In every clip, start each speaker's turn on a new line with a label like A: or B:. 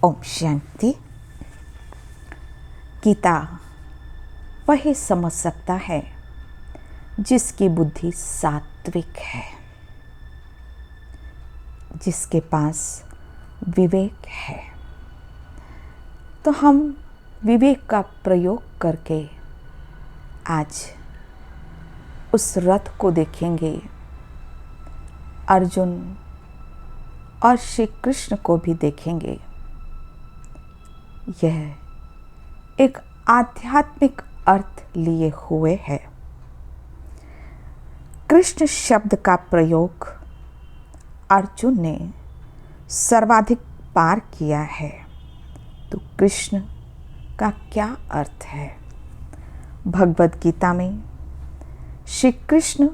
A: ओम शांति। गीता वही समझ सकता है जिसकी बुद्धि सात्विक है, जिसके पास विवेक है। तो हम विवेक का प्रयोग करके आज उस रथ को देखेंगे। अर्जुन और श्री कृष्ण को भी देखेंगे। यह एक आध्यात्मिक अर्थ लिए हुए है। कृष्ण शब्द का प्रयोग अर्जुन ने सर्वाधिक बार किया है। तो कृष्ण का क्या अर्थ है? भगवद गीता में श्री कृष्ण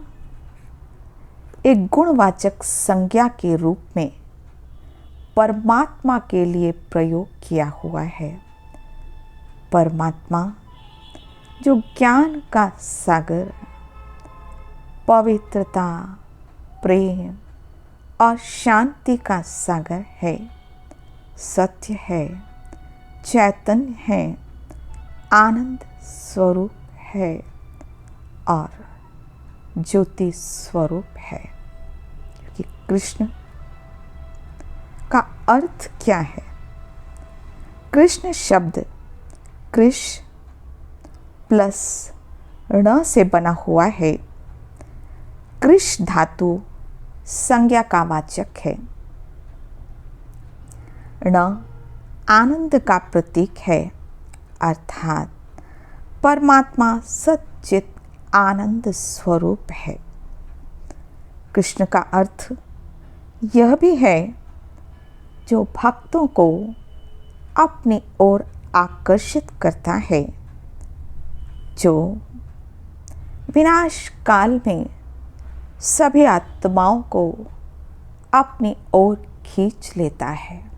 A: एक गुणवाचक संज्ञा के रूप में परमात्मा के लिए प्रयोग किया हुआ है। परमात्मा जो ज्ञान का सागर, पवित्रता, प्रेम और शांति का सागर है, सत्य है, चैतन्य है, आनंद स्वरूप है और ज्योति स्वरूप है। क्योंकि कृष्ण का अर्थ क्या है? कृष्ण शब्द कृष प्लस ण से बना हुआ है। कृष धातु संज्ञा का वाचक है। ण आनंद का प्रतीक है, अर्थात परमात्मा सच्चित आनंद स्वरूप है। कृष्ण का अर्थ यह भी है जो भक्तों को अपनी ओर आकर्षित करता है, जो विनाश काल में सभी आत्माओं को अपनी ओर खींच लेता है।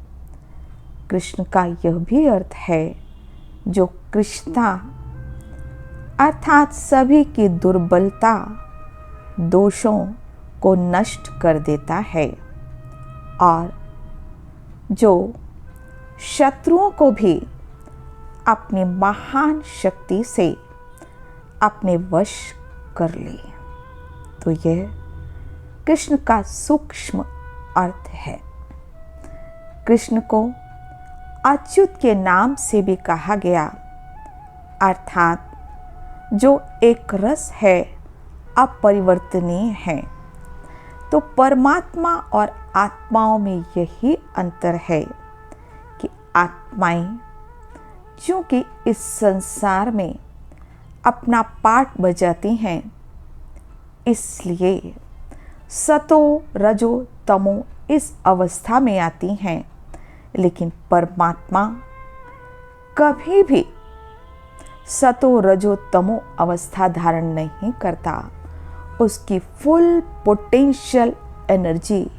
A: कृष्ण का यह भी अर्थ है जो कृष्णता अर्थात सभी की दुर्बलता, दोषों को नष्ट कर देता है और जो शत्रुओं को भी अपनी महान शक्ति से अपने वश कर ले। तो यह कृष्ण का सूक्ष्म अर्थ है। कृष्ण को अच्युत के नाम से भी कहा गया, अर्थात जो एक रस है, अपरिवर्तनीय है। तो परमात्मा और आत्माओं में यही अंतर है कि आत्माएं चूंकि इस संसार में अपना पार्ट बजाती हैं, इसलिए सतो रजो तमो इस अवस्था में आती हैं। लेकिन परमात्मा कभी भी सतो रजो तमो अवस्था धारण नहीं करता। उसकी फुल पोटेंशियल एनर्जी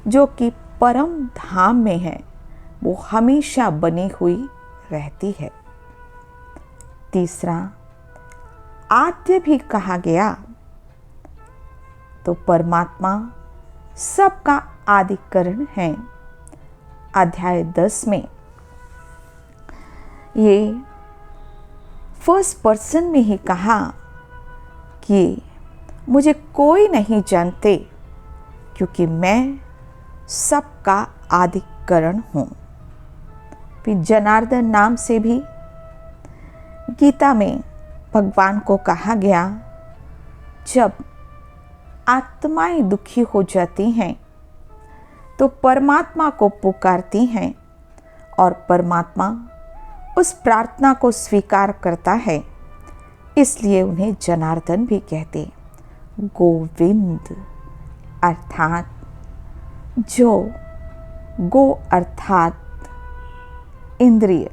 A: जो कि परम धाम में है, वो हमेशा बनी हुई रहती है। तीसरा, आद्य भी कहा गया। तो परमात्मा सबका आदिकरण है। अध्याय 10 में ये फर्स्ट पर्सन में ही कहा कि मुझे कोई नहीं जानते क्योंकि मैं सबका आदिकरण हूँ। फिर जनार्दन नाम से भी गीता में भगवान को कहा गया, जब आत्माएं दुखी हो जाती हैं तो परमात्मा को पुकारती हैं और परमात्मा उस प्रार्थना को स्वीकार करता है। इसलिए उन्हें जनार्दन भी कहते। गोविंद अर्थात जो गो अर्थात इंद्रिय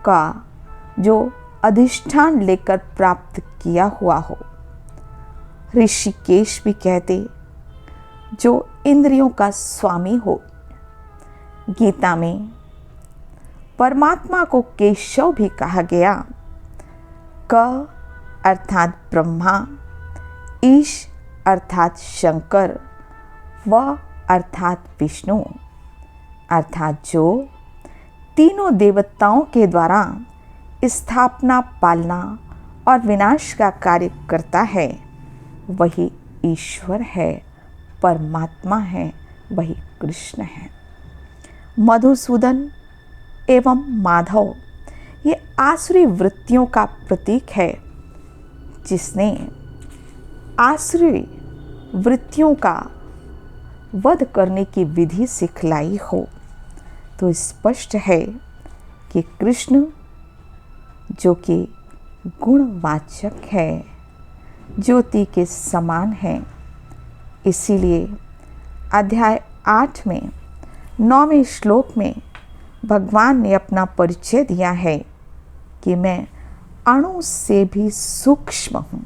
A: का जो अधिष्ठान लेकर प्राप्त किया हुआ हो। ऋषिकेश भी कहते जो इंद्रियों का स्वामी हो। गीता में परमात्मा को केशव भी कहा गया। क अर्थात ब्रह्मा, ईश अर्थात शंकर, व अर्थात विष्णु। अर्थात जो तीनों देवताओं के द्वारा स्थापना, पालना और विनाश का कार्य करता है, वही ईश्वर है, परमात्मा है, वही कृष्ण है। मधुसूदन एवं माधव ये आसुरी वृत्तियों का प्रतीक है। जिसने आसुरी वृत्तियों का वध करने की विधि सिखलाई हो, तो स्पष्ट है कि कृष्ण जो कि गुणवाचक है, ज्योति के समान है। इसीलिए अध्याय 8 में 9वें श्लोक में भगवान ने अपना परिचय दिया है कि मैं अणु से भी सूक्ष्म हूँ,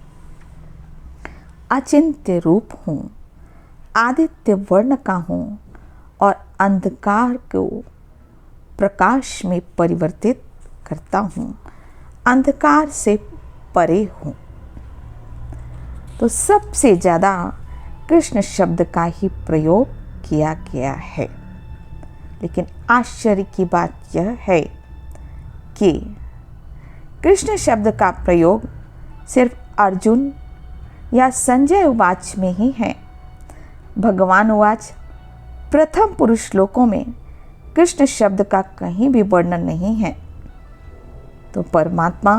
A: अचिंत्य रूप हूँ, आदित्य वर्ण का हूँ और अंधकार को प्रकाश में परिवर्तित करता हूँ, अंधकार से परे हूँ। तो सबसे ज़्यादा कृष्ण शब्द का ही प्रयोग किया गया है। लेकिन आश्चर्य की बात यह है कि कृष्ण शब्द का प्रयोग सिर्फ अर्जुन या संजय उवाच में ही है। भगवान उवाच प्रथम पुरुष श्लोकों में कृष्ण शब्द का कहीं भी वर्णन नहीं है। तो परमात्मा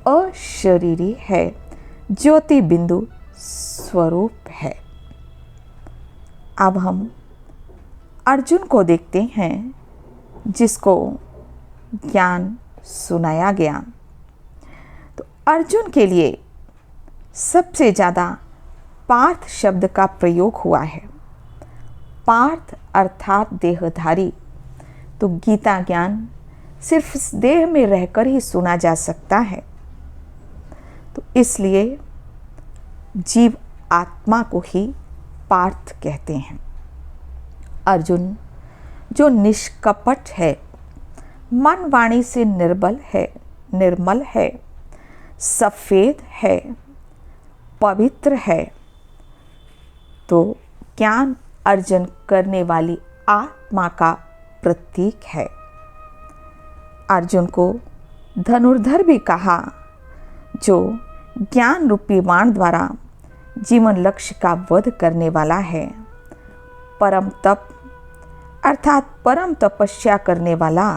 A: अशरीरी है, ज्योति बिंदु स्वरूप है। अब हम अर्जुन को देखते हैं, जिसको ज्ञान सुनाया गया। तो अर्जुन के लिए सबसे ज़्यादा पार्थ शब्द का प्रयोग हुआ है। पार्थ अर्थात देहधारी। तो गीता ज्ञान सिर्फ इस देह में रहकर ही सुना जा सकता है। तो इसलिए जीव आत्मा को ही पार्थ कहते हैं। अर्जुन जो निष्कपट है, मन वाणी से निर्मल है, सफ़ेद है, पवित्र है, तो ज्ञान अर्जन करने वाली आत्मा का प्रतीक है। अर्जुन को धनुर्धर भी कहा, जो ज्ञान रूपी बाण द्वारा जीवन लक्ष्य का वध करने वाला है। परम तप अर्थात परम तपस्या करने वाला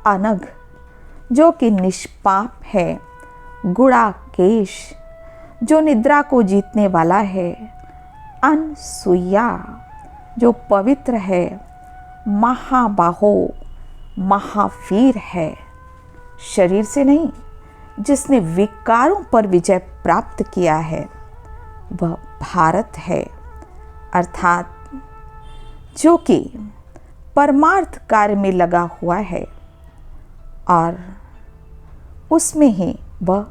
A: अनघ, जो कि निष्पाप है। गुणाकेश, जो निद्रा को जीतने वाला है। अनसुया, जो पवित्र है। महाबाहो, महावीर है, शरीर से नहीं, जिसने विकारों पर विजय प्राप्त किया है। वह भारत है, अर्थात जो कि परमार्थ कार्य में लगा हुआ है और उसमें ही वह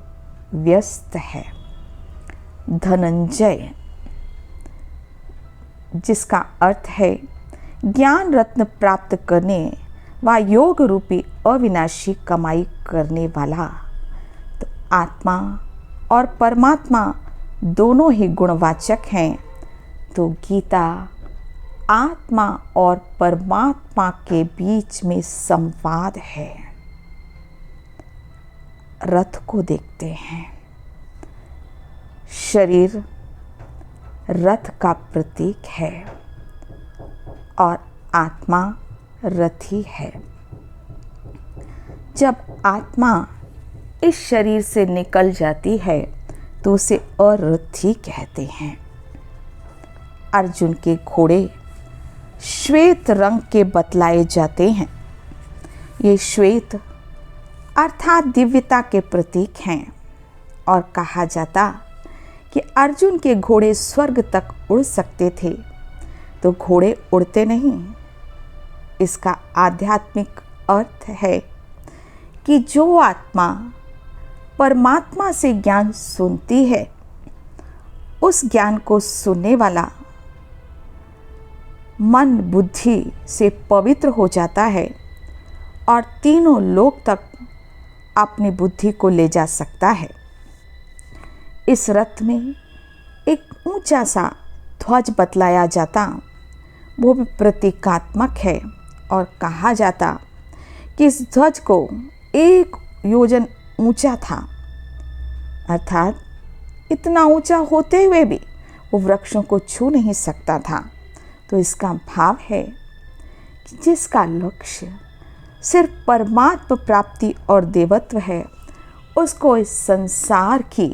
A: व्यस्त है। धनंजय, जिसका अर्थ है ज्ञान रत्न प्राप्त करने व योग रूपी अविनाशी कमाई करने वाला। तो आत्मा और परमात्मा दोनों ही गुणवाचक हैं। तो गीता आत्मा और परमात्मा के बीच में संवाद है। रथ को देखते हैं। शरीर रथ का प्रतीक है और आत्मा रथी है। जब आत्मा इस शरीर से निकल जाती है तो उसे अरथी कहते हैं। अर्जुन के घोड़े श्वेत रंग के बतलाए जाते हैं। ये श्वेत अर्थात दिव्यता के प्रतीक हैं और कहा जाता कि अर्जुन के घोड़े स्वर्ग तक उड़ सकते थे। तो घोड़े उड़ते नहीं। इसका आध्यात्मिक अर्थ है कि जो आत्मा परमात्मा से ज्ञान सुनती है, उस ज्ञान को सुनने वाला मन बुद्धि से पवित्र हो जाता है और तीनों लोक तक अपनी बुद्धि को ले जा सकता है। इस रथ में एक ऊंचा सा ध्वज बतलाया जाता, वो भी प्रतीकात्मक है और कहा जाता कि इस ध्वज को 1 योजन ऊंचा था, अर्थात इतना ऊंचा होते हुए भी वो वृक्षों को छू नहीं सकता था। तो इसका भाव है कि जिसका लक्ष्य सिर्फ परमात्म प्राप्ति और देवत्व है, उसको इस संसार की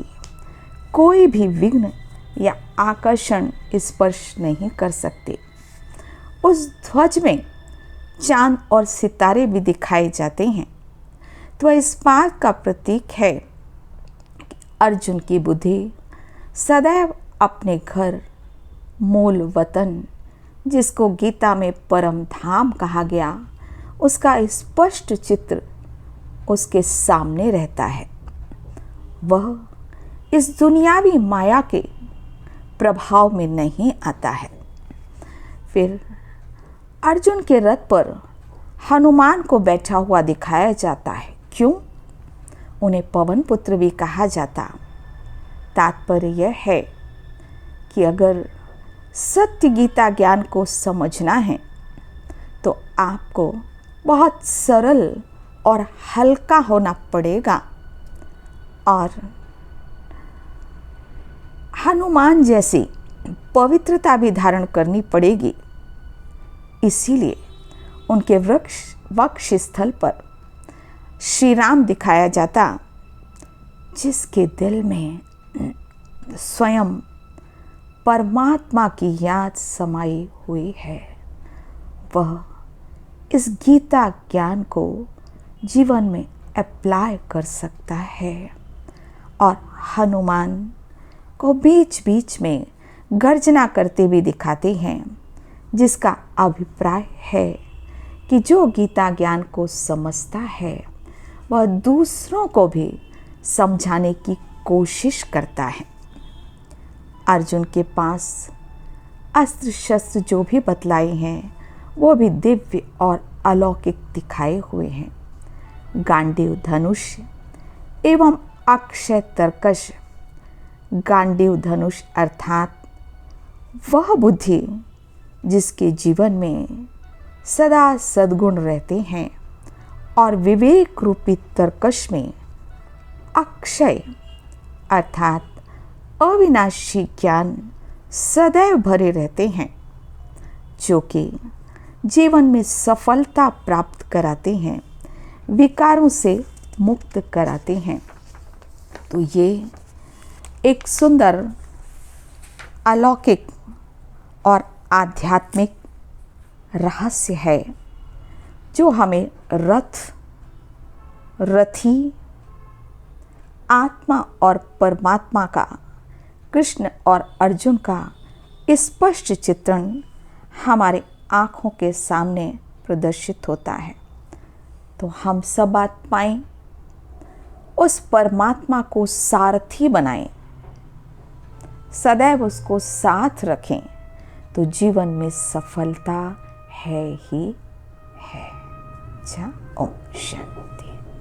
A: कोई भी विघ्न या आकर्षण स्पर्श नहीं कर सकते। उस ध्वज में चांद और सितारे भी दिखाए जाते हैं। तो इस बात का प्रतीक है कि अर्जुन की बुद्धि सदैव अपने घर, मूल वतन, जिसको गीता में परम धाम कहा गया, उसका स्पष्ट चित्र उसके सामने रहता है। वह इस दुनियावी माया के प्रभाव में नहीं आता है। फिर अर्जुन के रथ पर हनुमान को बैठा हुआ दिखाया जाता है। क्यों? उन्हें पवन पुत्र भी कहा जाता। तात्पर्य यह है कि अगर सत्य गीता ज्ञान को समझना है तो आपको बहुत सरल और हल्का होना पड़ेगा और हनुमान जैसी पवित्रता भी धारण करनी पड़ेगी। इसीलिए उनके वक्ष स्थल पर श्री राम दिखाया जाता, जिसके दिल में स्वयं परमात्मा की याद समाई हुई है। वह इस गीता ज्ञान को जीवन में अप्लाई कर सकता है। और हनुमान को बीच बीच में गर्जना करते भी दिखाते हैं, जिसका अभिप्राय है कि जो गीता ज्ञान को समझता है वह दूसरों को भी समझाने की कोशिश करता है। अर्जुन के पास अस्त्र शस्त्र जो भी बतलाए हैं वो भी दिव्य और अलौकिक दिखाए हुए हैं। गांडीव धनुष एवं अक्षय तरकश। गांडीव धनुष अर्थात वह बुद्धि जिसके जीवन में सदा सद्गुण रहते हैं, और विवेक रूपी तरकश में अक्षय अर्थात अविनाशी ज्ञान सदैव भरे रहते हैं, जो कि जीवन में सफलता प्राप्त कराते हैं, विकारों से मुक्त कराते हैं। तो ये एक सुंदर अलौकिक और आध्यात्मिक रहस्य है, जो हमें रथी आत्मा और परमात्मा का, कृष्ण और अर्जुन का स्पष्ट चित्रण हमारे आँखों के सामने प्रदर्शित होता है। तो हम सब आत्माएं उस परमात्मा को सारथी बनाएं, सदैव उसको साथ रखें, तो जीवन में सफलता है ही है। अच्छा, ओम शांति।